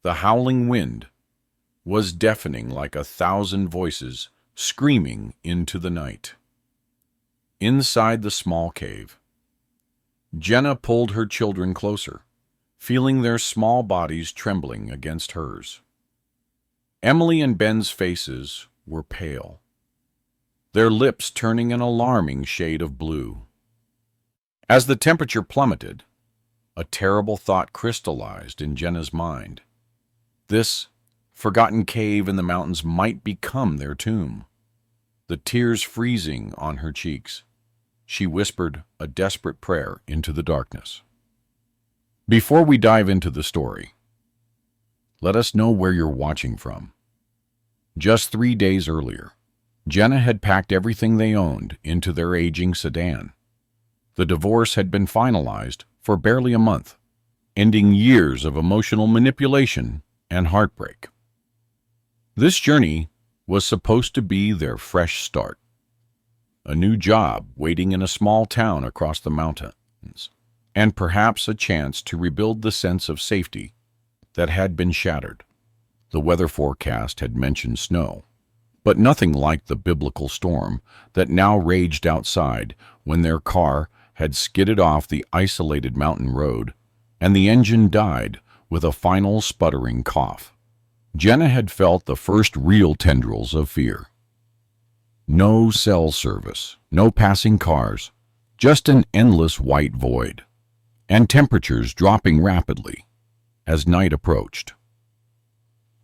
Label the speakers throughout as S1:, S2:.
S1: The howling wind was deafening like 1,000 voices screaming into the night. Inside the small cave, Jenna pulled her children closer, feeling their small bodies trembling against hers. Emily and Ben's faces were pale, their lips turning an alarming shade of blue. As the temperature plummeted, a terrible thought crystallized in Jenna's mind. This forgotten cave in the mountains might become their tomb. The tears freezing on her cheeks, she whispered a desperate prayer into the darkness. Before we dive into the story, let us know where you're watching from. Just 3 days earlier, Jenna had packed everything they owned into their aging sedan. The divorce had been finalized for barely a month, ending years of emotional manipulation and heartbreak. This journey was supposed to be their fresh start. A new job waiting in a small town across the mountains, and perhaps a chance to rebuild the sense of safety that had been shattered. The weather forecast had mentioned snow, but nothing like the biblical storm that now raged outside when their car had skidded off the isolated mountain road and the engine died with a final sputtering cough. Jenna had felt the first real tendrils of fear. No cell service, no passing cars, just an endless white void, and temperatures dropping rapidly as night approached.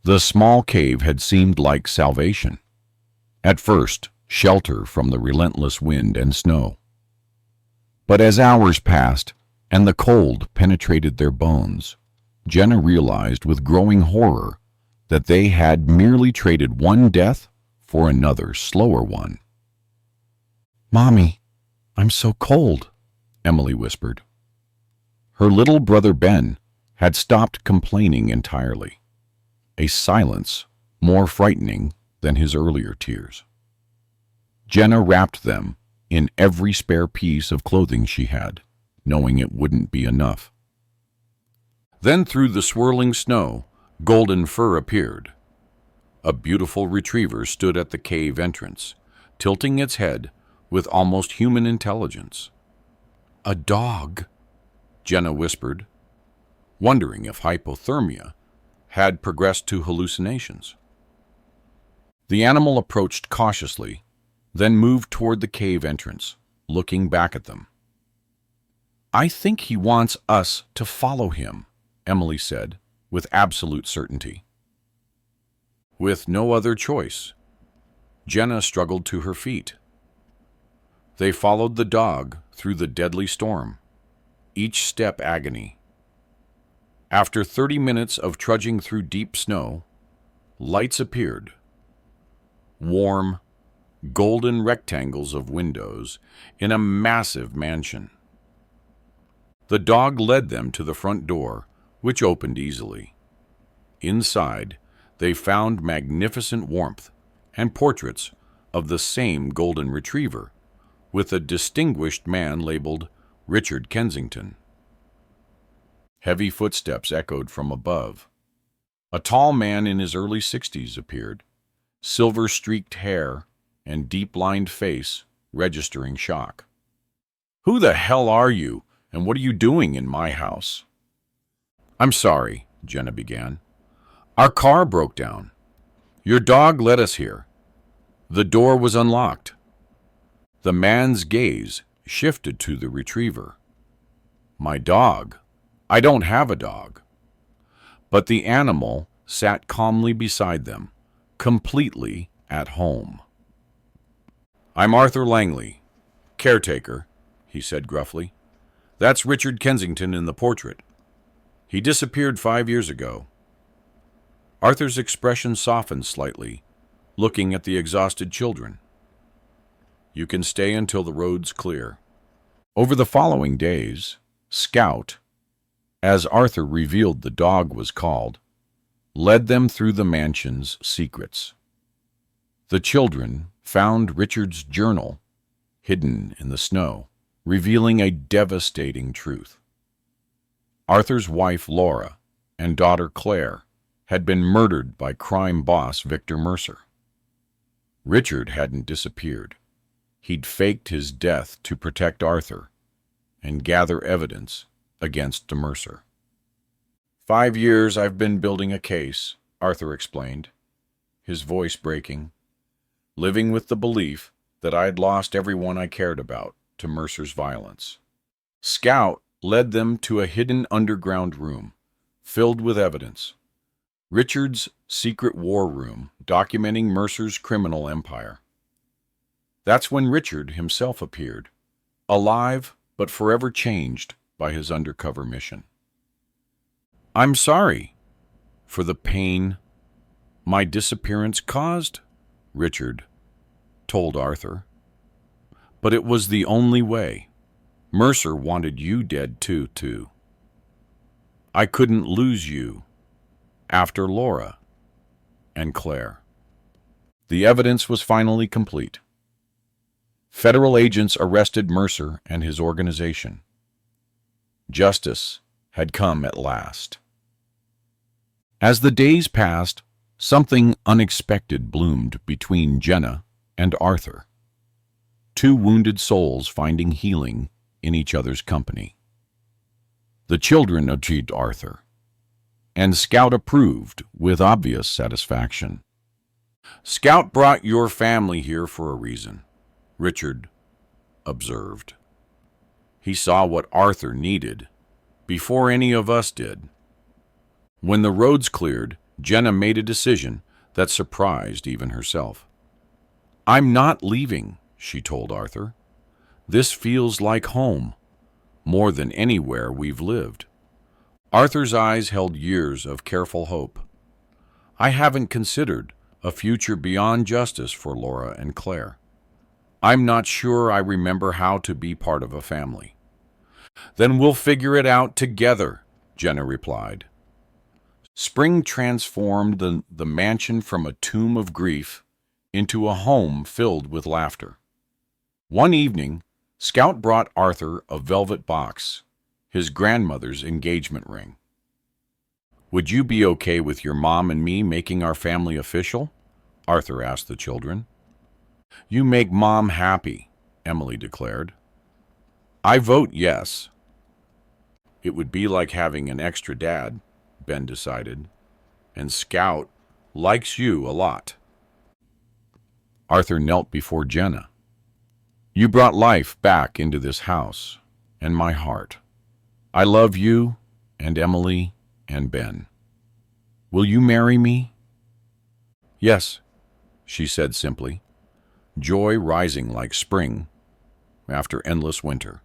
S1: The small cave had seemed like salvation. At first, shelter from the relentless wind and snow. But as hours passed and the cold penetrated their bones, Jenna realized with growing horror that they had merely traded one death for another, slower one. "Mommy, I'm so cold," Emily whispered. Her little brother Ben had stopped complaining entirely, a silence more frightening than his earlier tears. Jenna wrapped them in every spare piece of clothing she had, knowing it wouldn't be enough. Then through the swirling snow, golden fur appeared. A beautiful retriever stood at the cave entrance, tilting its head with almost human intelligence. "A dog," Jenna whispered, wondering if hypothermia had progressed to hallucinations. The animal approached cautiously, then moved toward the cave entrance, looking back at them. "I think he wants us to follow him," Emily said, with absolute certainty. With no other choice, Jenna struggled to her feet. They followed the dog through the deadly storm, each step agony. After 30 minutes of trudging through deep snow, lights appeared. Warm, golden rectangles of windows in a massive mansion. The dog led them to the front door, which opened easily. Inside, they found magnificent warmth and portraits of the same golden retriever, with a distinguished man labeled Richard Kensington. Heavy footsteps echoed from above. A tall man in his early 60s appeared, silver-streaked hair and deep-lined face registering shock. "Who the hell are you, and what are you doing in my house?" "I'm sorry," Jenna began. "Our car broke down. Your dog led us here. The door was unlocked." The man's gaze shifted to the retriever. "My dog? I don't have a dog." But the animal sat calmly beside them, completely at home. "I'm Arthur Langley, caretaker," he said gruffly. "That's Richard Kensington in the portrait. He disappeared 5 years ago." Arthur's expression softened slightly, looking at the exhausted children. "You can stay until the road's clear." Over the following days, Scout, as Arthur revealed the dog was called, led them through the mansion's secrets. The children found Richard's journal hidden in the snow, revealing a devastating truth. Arthur's wife, Laura, and daughter, Claire, had been murdered by crime boss Victor Mercer. Richard hadn't disappeared. He'd faked his death to protect Arthur and gather evidence against Mercer. 5 years I've been building a case, Arthur explained, his voice breaking, living with the belief that I'd lost everyone I cared about to Mercer's violence. Scout led them to a hidden underground room, filled with evidence. Richard's secret war room, documenting Mercer's criminal empire. That's when Richard himself appeared, alive but forever changed by his undercover mission. I'm sorry for the pain my disappearance caused, Richard told Arthur. But it was the only way. Mercer wanted you dead too. I couldn't lose you after Laura and Claire. The evidence was finally complete. Federal agents arrested Mercer and his organization. Justice had come at last. As the days passed, something unexpected bloomed between Jenna and Arthur. Two wounded souls finding healing in each other's company. The children achieved Arthur, and Scout approved with obvious satisfaction. Scout brought your family here for a reason, Richard observed. He saw what Arthur needed before any of us did. When the roads cleared, Jenna made a decision that surprised even herself. I'm not leaving, she told Arthur. This feels like home, more than anywhere we've lived. Arthur's eyes held years of careful hope. I haven't considered a future beyond justice for Laura and Claire. I'm not sure I remember how to be part of a family. Then we'll figure it out together, Jenna replied. Spring transformed the mansion from a tomb of grief into a home filled with laughter. One evening, Scout brought Arthur a velvet box, his grandmother's engagement ring. Would you be okay with your mom and me making our family official? Arthur asked the children. You make Mom happy, Emily declared. I vote yes. It would be like having an extra dad, Ben decided, and Scout likes you a lot. Arthur knelt before Jenna. You brought life back into this house and my heart. I love you and Emily and Ben. Will you marry me? Yes, she said simply, joy rising like spring after endless winter.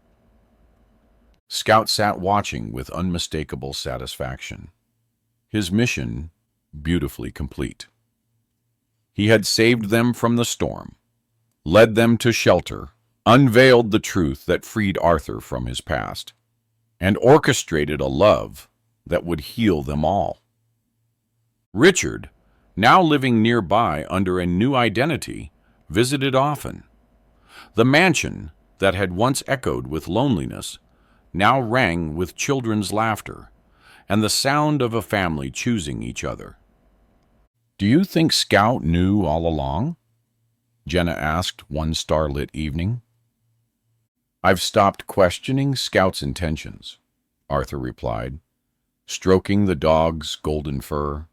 S1: Scout sat watching with unmistakable satisfaction, his mission beautifully complete. He had saved them from the storm, led them to shelter, unveiled the truth that freed Arthur from his past, and orchestrated a love that would heal them all. Richard, now living nearby under a new identity, visited often. The mansion that had once echoed with loneliness now rang with children's laughter and the sound of a family choosing each other. Do you think Scout knew all along? Jenna asked one starlit evening. I've stopped questioning Scout's intentions, Arthur replied, stroking the dog's golden fur.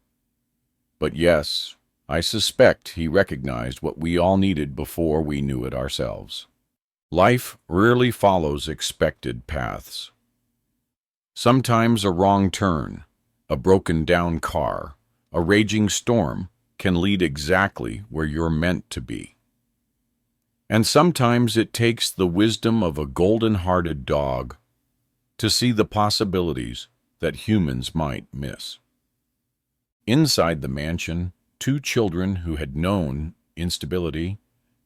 S1: But yes, I suspect he recognized what we all needed before we knew it ourselves. Life rarely follows expected paths. Sometimes a wrong turn, a broken-down car, a raging storm can lead exactly where you're meant to be. And sometimes it takes the wisdom of a golden-hearted dog to see the possibilities that humans might miss. Inside the mansion, two children who had known instability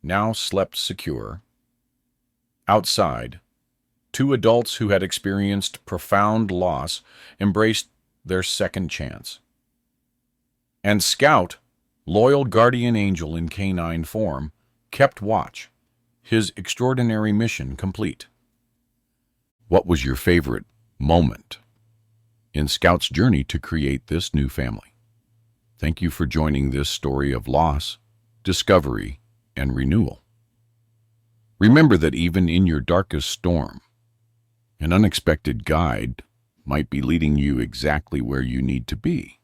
S1: now slept secure. Outside, two adults who had experienced profound loss embraced their second chance. And Scout, loyal guardian angel in canine form, kept watch, his extraordinary mission complete. What was your favorite moment in Scout's journey to create this new family? Thank you for joining this story of loss, discovery, and renewal. Remember that even in your darkest storm, an unexpected guide might be leading you exactly where you need to be.